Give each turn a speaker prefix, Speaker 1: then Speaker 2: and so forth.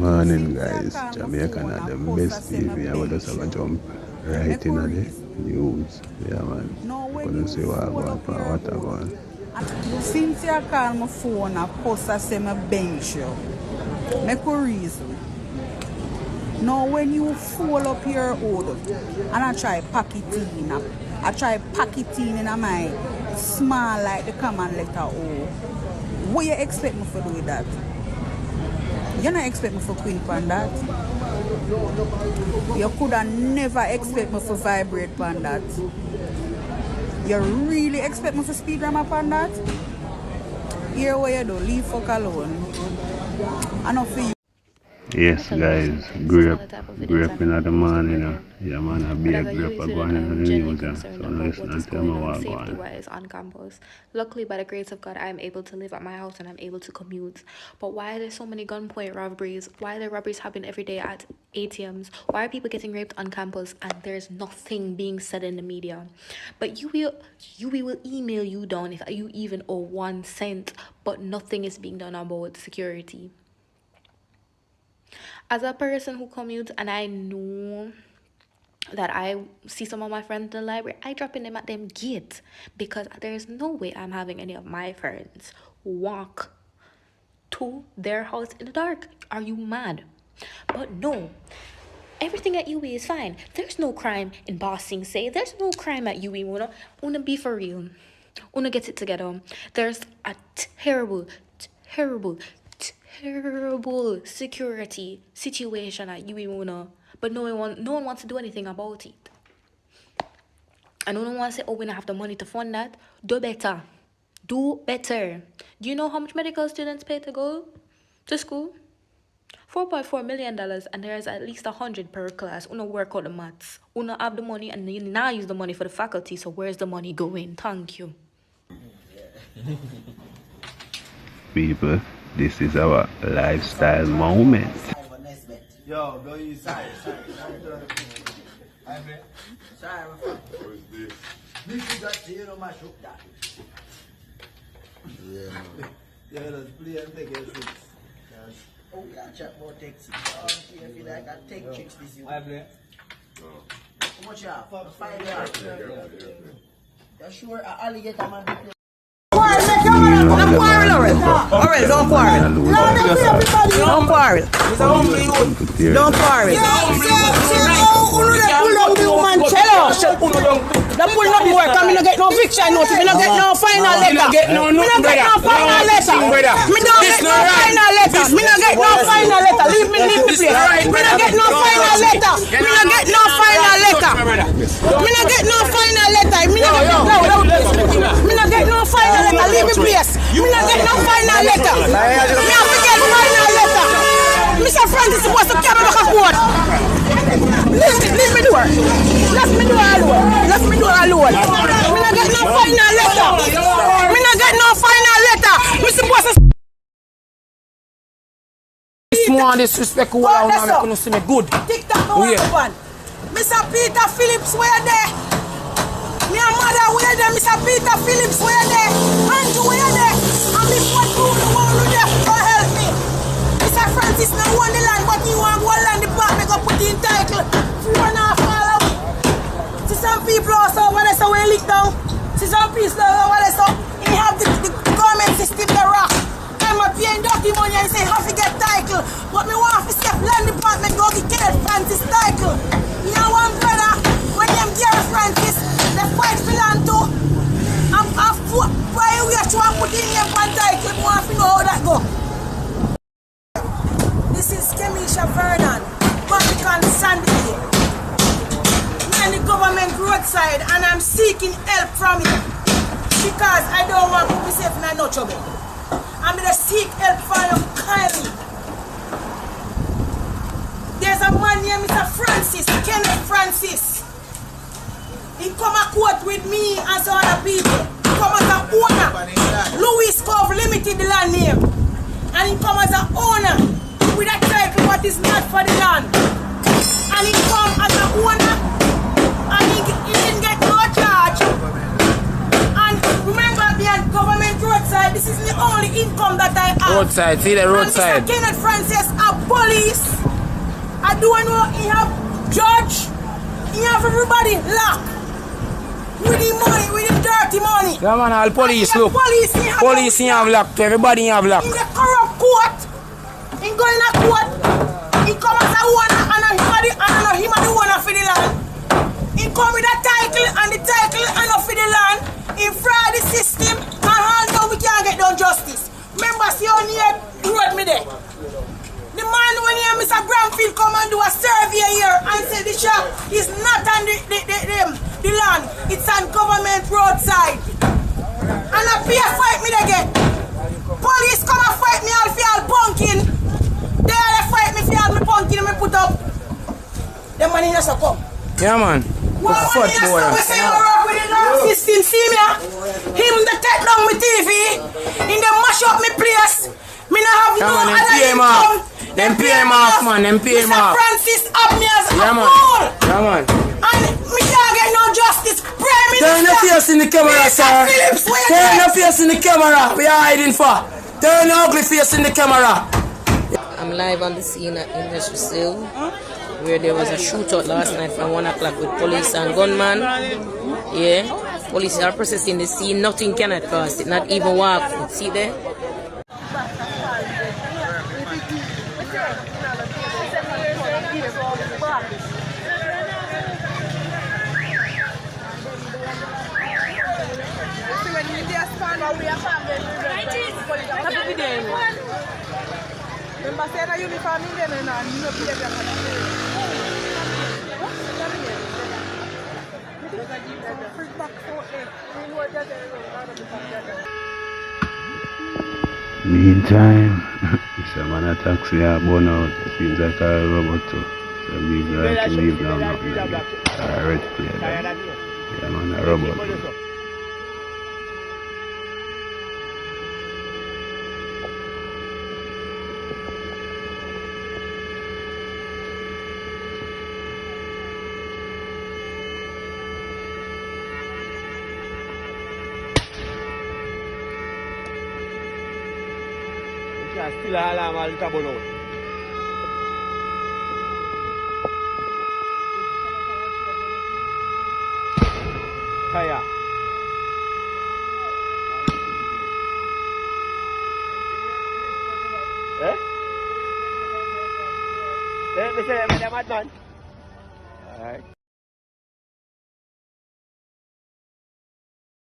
Speaker 1: Morning guys, Jamaican are the best TV. I would just have a jump right in the news. Yeah man, couldn't see what going.
Speaker 2: Since you call my phone and post I say my bench you, make a reason. Now when you fold up your hood and I try pack it in, my small like the common letter O. What you expect me to do with that? You don't expect me to queen on that. You could have never expect me to vibrate on that. You really expect me to speed ram upon that? Here what you do, leave fuck alone. Enough for you.
Speaker 1: Yes guys, grew up in the morning, yeah man, I grew up going into the news, so listen and tell me what going
Speaker 3: on campus. Luckily, by the grace of God, I am able to live at my house and I'm able to commute. But why are there so many gunpoint robberies? Why are there robberies happening every day at ATMs? Why are people getting raped on campus and there's nothing being said in the media? But UWI will email you down if you even owe 1 cent, but nothing is being done about security. As a person who commutes and I know that I see some of my friends in the library, I drop in them at them gate because there's no way I'm having any of my friends walk to their house in the dark. Are you mad? But no, everything at UWI is fine. There's no crime in Bossing Say. There's no crime at UWI. Wanna be for real. Wanna get it together. There's a terrible security situation at UWI, but no one wants to do anything about it. And no one wants to say, oh, we don't have the money to fund that. Do better. Do you know how much medical students pay to go to school? $4.4 million, and there's at least 100 per class. Una work out the maths. Una have the money, and you now use the money for the faculty. So where's the money going? Thank you.
Speaker 1: People, this is our lifestyle moment.
Speaker 4: Yo, go inside. Yeah, let's play and take it.
Speaker 5: Oh, yeah, chat more takes. If you like, I take chicks this year.
Speaker 4: I play.
Speaker 5: How much you have? 5 yards. You're sure an alligator man be
Speaker 2: Don't quarrel, Laurel. Don't quarrel. Don't quarrel. Don't quarrel. The pull not work, I don't get no fiction note, I don't get no final letter. I don't get no final letter. Leave me please. I don't get no final letter. Leave me please. Me not get no final letter. Me have to get final letter. Mr. Francis is supposed to carry back a court. Leave me do it. Let me do it alone. Me not get no final letter. Me supposed to.
Speaker 6: This more disrespect who I want to see me good.
Speaker 2: TikTok no one. Mr. Peter Phillips where there? Me and mother where there? Mr. Peter Phillips where there? Andrew where there? And me what do the world there? Go help me. Mr. Francis no want the land, but you want one land department go put in title. You wanna follow me? See some people also over there so when lick down. See some people over there so he have the government system the rock. I'm a paying dirty money and say have to get title. But me want to step land department go get Francis title. You know one brother when them Gary Francis they fight for land too. I'm why we are trying to put in them one title. We want to know how that go. This is Kemisha Vernon, Vatican Sunday. Me and the government roadside and I'm seeking help from you because I don't want to be safe in no trouble. I'm going to seek help for you kindly. There's a man named Mr. Francis, Kenneth Francis. He come a court with me and some other people. He come as an owner. Louis Cove Limited the land name. And he come as an owner with a title what is not for the land. And he come as an owner and he didn't get no charge. And remember the government roadside, this is the the only income that I have.
Speaker 6: Roadside, see the roadside.
Speaker 2: And Mr. Kenneth Francis have police. I don't know, he have judge. He have everybody locked. With the money, with the dirty money.
Speaker 6: Yeah man, all police look.
Speaker 2: Police
Speaker 6: he have locked, everybody have locked.
Speaker 2: In the corrupt court. He go in a court. He come as a owner and him and the owner for the land. He come with a title and the title and for the land. He fraud the system and all now we can't get down justice. Remember, see how near road me there. The man when he and Mr. Bramfield come and do a survey here and say the shop is not on the land. It's on government roadside. And a peer fight me again. Police come and fight me all for all pumpkin. They fight me for all my pumpkin and me put up. The money has to come.
Speaker 6: Yeah man.
Speaker 2: Well, when he has to say I work with the law system, see me, him the take down my TV, in the mash up my place. Me not have no other income.
Speaker 6: Them pay him off, man. Them pay him off.
Speaker 2: Mr. Francis up me as a
Speaker 6: man.
Speaker 2: fool.
Speaker 6: Yeah, man.
Speaker 2: And me can't get no justice. Prime Minister.
Speaker 6: Turn your face in the camera, sir. Turn your face in the camera. We are hiding for. Turn your ugly face in the camera.
Speaker 7: I'm live on the scene at Industry Sale, where there was a shootout last night from 1 o'clock with police and gunman. Yeah. Police are processing the scene. Nothing cannot cross it. Not even walk. See there?
Speaker 1: Meantime, it's a man a taxi burn out. Seems like a robot too. So leave like leave now nothing again. Red play then. Yeah man, a robot.
Speaker 4: Still a alarm all the burn out. Kaya. Eh? They say I'm a madman. Alright.